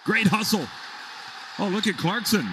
Great hustle. Oh, look at Clarkson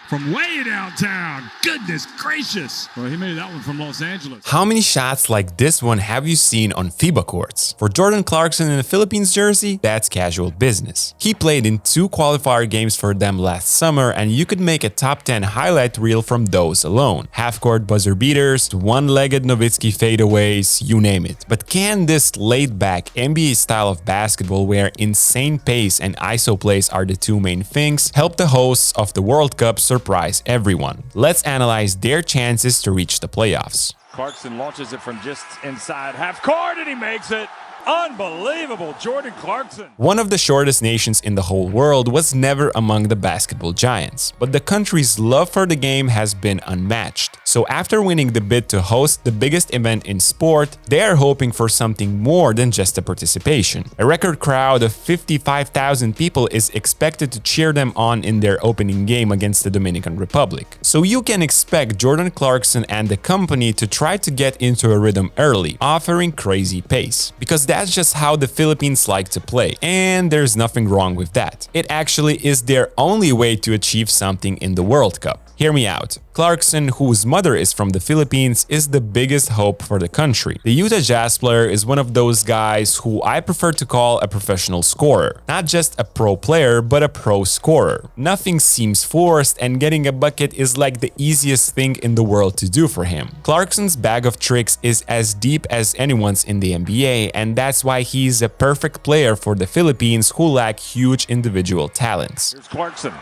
from way downtown. Goodness gracious. Well, he made that one from Los Angeles. How many shots like this one have you seen on FIBA courts? For Jordan Clarkson in the Philippines jersey, that's casual business. He played in 2 qualifier games for them last summer, and you could make a top 10 highlight reel from those alone. Half-court buzzer beaters, one-legged Nowitzki fadeaways, you name it. But can this laid-back NBA style of basketball, where insane pace and ISO plays are the 2 main things, help the hosts of the World Cup surprise everyone? Let's analyze their chances to reach the playoffs. Clarkson launches it from just inside half court and he makes it. Unbelievable, Jordan Clarkson. One of the shortest nations in the whole world was never among the basketball giants, but the country's love for the game has been unmatched. So after winning the bid to host the biggest event in sport, they are hoping for something more than just a participation. A record crowd of 55,000 people is expected to cheer them on in their opening game against the Dominican Republic. So you can expect Jordan Clarkson and the company to try to get into a rhythm early, offering crazy pace. Because that's just how the Philippines like to play, and there's nothing wrong with that. It actually is their only way to achieve something in the World Cup. Hear me out. Clarkson, whose mother is from the Philippines, is the biggest hope for the country. The Utah Jazz player is one of those guys who I prefer to call a professional scorer. Not just a pro player, but a pro scorer. Nothing seems forced, and getting a bucket is like the easiest thing in the world to do for him. Clarkson's bag of tricks is as deep as anyone's in the NBA, and that's why he's a perfect player for the Philippines, who lack huge individual talents. Here's Clarkson.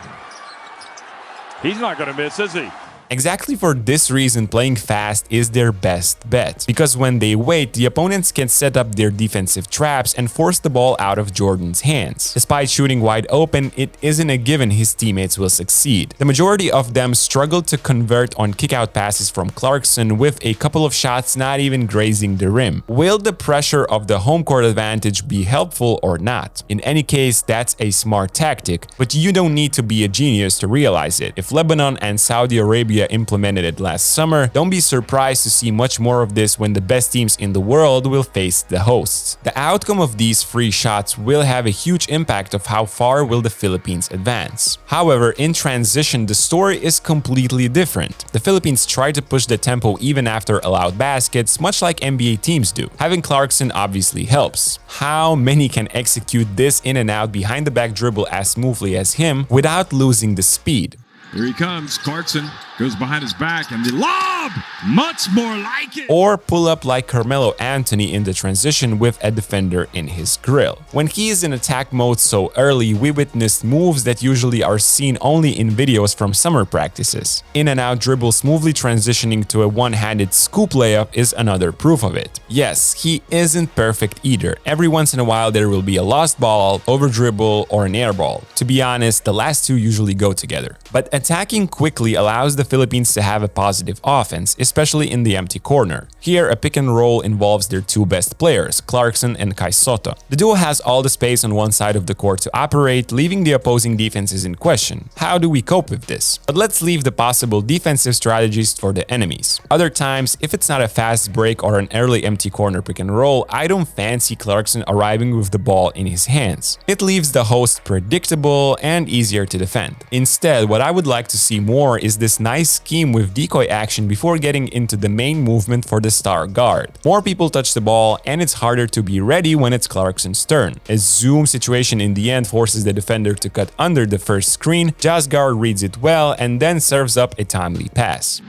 He's not going to miss, is he? Exactly for this reason, playing fast is their best bet, because when they wait, the opponents can set up their defensive traps and force the ball out of Jordan's hands. Despite shooting wide open, it isn't a given his teammates will succeed. The majority of them struggled to convert on kick-out passes from Clarkson, with a couple of shots not even grazing the rim. Will the pressure of the home court advantage be helpful or not? In any case, that's a smart tactic, but you don't need to be a genius to realize it. If Lebanon and Saudi Arabia implemented it last summer, don't be surprised to see much more of this when the best teams in the world will face the hosts. The outcome of these free shots will have a huge impact of how far will the Philippines advance. However, in transition, the story is completely different. The Philippines try to push the tempo even after allowed baskets, much like NBA teams do. Having Clarkson obviously helps. How many can execute this in and out behind the back dribble as smoothly as him without losing the speed? Here he comes. Clarkson goes behind his back and the lob! Much more like it! Or pull up like Carmelo Anthony in the transition with a defender in his grill. When he is in attack mode so early, we witnessed moves that usually are seen only in videos from summer practices. In and out dribble smoothly transitioning to a one-handed scoop layup is another proof of it. Yes, he isn't perfect either. Every once in a while there will be a lost ball, over dribble, or an air ball. To be honest, the last two usually go together. But attacking quickly allows the Philippines to have a positive offense, especially in the empty corner. Here, a pick and roll involves their 2 best players, Clarkson and Kai Sotto. The duo has all the space on one side of the court to operate, leaving the opposing defenses in question. How do we cope with this? But let's leave the possible defensive strategies for the enemies. Other times, if it's not a fast break or an early empty corner pick and roll, I don't fancy Clarkson arriving with the ball in his hands. It leaves the host predictable and easier to defend. Instead, what I would like to see more is this nice scheme with decoy action before getting into the main movement for the star guard. More people touch the ball, and it's harder to be ready when it's Clarkson's turn. A zoom situation in the end forces the defender to cut under the first screen. Jazz guard reads it well and then serves up a timely pass.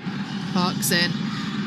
Clarkson,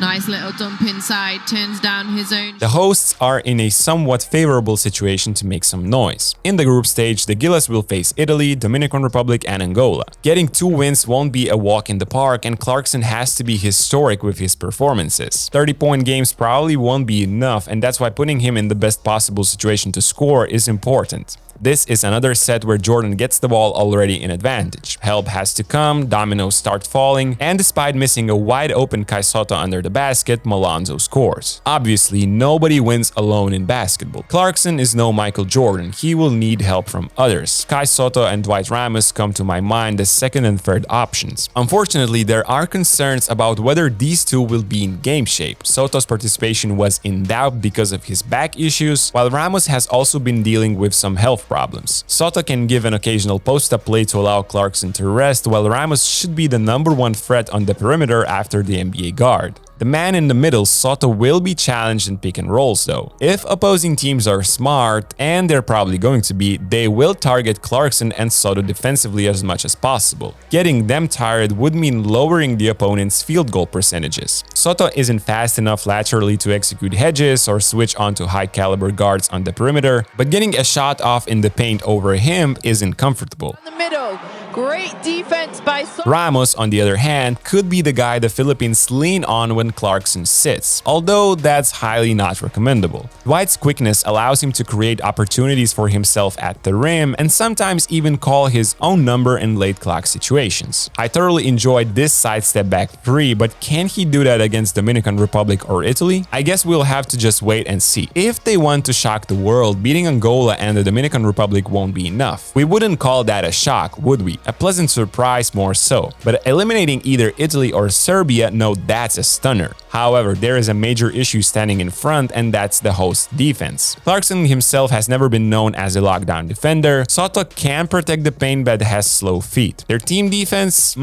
nice little dump inside, turns down his own. The hosts are in a somewhat favorable situation to make some noise. In the group stage, the Gilas will face Italy, Dominican Republic, and Angola. Getting 2 wins won't be a walk in the park, and Clarkson has to be historic with his performances. 30-point games probably won't be enough, and that's why putting him in the best possible situation to score is important. This is another set where Jordan gets the ball already in advantage. Help has to come, dominoes start falling, and despite missing a wide open Kai Sotto under the basket, Malonzo scores. Obviously, nobody wins alone in basketball. Clarkson is no Michael Jordan, he will need help from others. Kai Sotto and Dwight Ramos come to my mind as second and third options. Unfortunately, there are concerns about whether these two will be in game shape. Soto's participation was in doubt because of his back issues, while Ramos has also been dealing with some health problems. Soto can give an occasional post-up play to allow Clarkson to rest, while Ramos should be the #1 threat on the perimeter after the NBA guard. The man in the middle, Soto, will be challenged in pick and rolls though. If opposing teams are smart, and they're probably going to be, they will target Clarkson and Soto defensively as much as possible. Getting them tired would mean lowering the opponent's field goal percentages. Soto isn't fast enough laterally to execute hedges or switch onto high-caliber guards on the perimeter, but getting a shot off in the paint over him isn't comfortable. In the middle, great defense by Soto. Ramos, on the other hand, could be the guy the Philippines lean on when Clarkson sits, although that's highly not recommendable. Dwight's quickness allows him to create opportunities for himself at the rim and sometimes even call his own number in late clock situations. I thoroughly enjoyed this sidestep back three, but can he do that against Dominican Republic or Italy? I guess we'll have to just wait and see. If they want to shock the world, beating Angola and the Dominican Republic won't be enough. We wouldn't call that a shock, would we? A pleasant surprise more so. But eliminating either Italy or Serbia, no, that's a stunner. However, there is a major issue standing in front, and that's the host defense. Clarkson himself has never been known as a lockdown defender. Soto can protect the paint but has slow feet. Their team defense,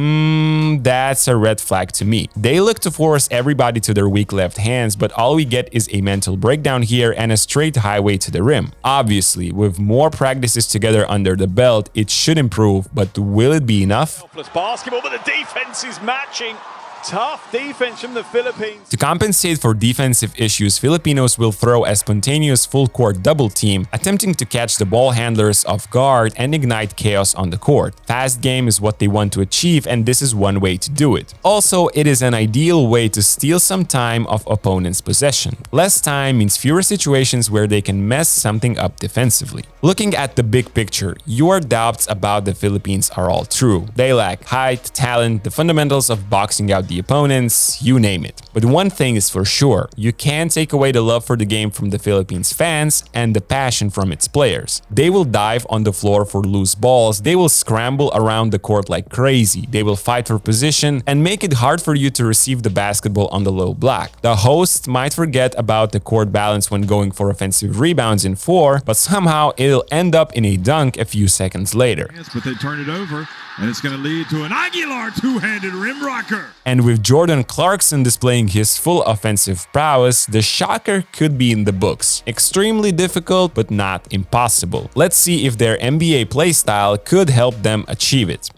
that's a red flag to me. They look to force everybody to their weak left hands, but all we get is a mental breakdown here and a straight highway to the rim. Obviously, with more practices together under the belt, it should improve, but will it be enough? Basketball, but the defense is matching. Tough defense from the Philippines. To compensate for defensive issues, Filipinos will throw a spontaneous full-court double team, attempting to catch the ball handlers off guard and ignite chaos on the court. Fast game is what they want to achieve, and this is one way to do it. Also, it is an ideal way to steal some time of opponent's possession. Less time means fewer situations where they can mess something up defensively. Looking at the big picture, your doubts about the Philippines are all true. They lack height, talent, the fundamentals of boxing out the opponents, you name it. But one thing is for sure, you can't take away the love for the game from the Philippines fans and the passion from its players. They will dive on the floor for loose balls, they will scramble around the court like crazy, they will fight for position and make it hard for you to receive the basketball on the low block. The host might forget about the court balance when going for offensive rebounds in 4, but somehow it'll end up in a dunk a few seconds later. Yes, but they turn it over, and it's going to lead to an Aguilar two-handed rim rocker. And with Jordan Clarkson displaying his full offensive prowess, the shocker could be in the books. Extremely difficult, but not impossible. Let's see if their NBA playstyle could help them achieve it.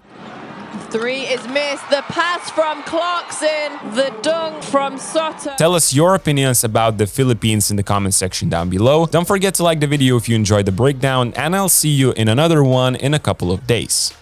Three is missed. The pass from Clarkson. The dunk from Soto. Tell us your opinions about the Philippines in the comment section down below. Don't forget to like the video if you enjoyed the breakdown, and I'll see you in another one in a couple of days.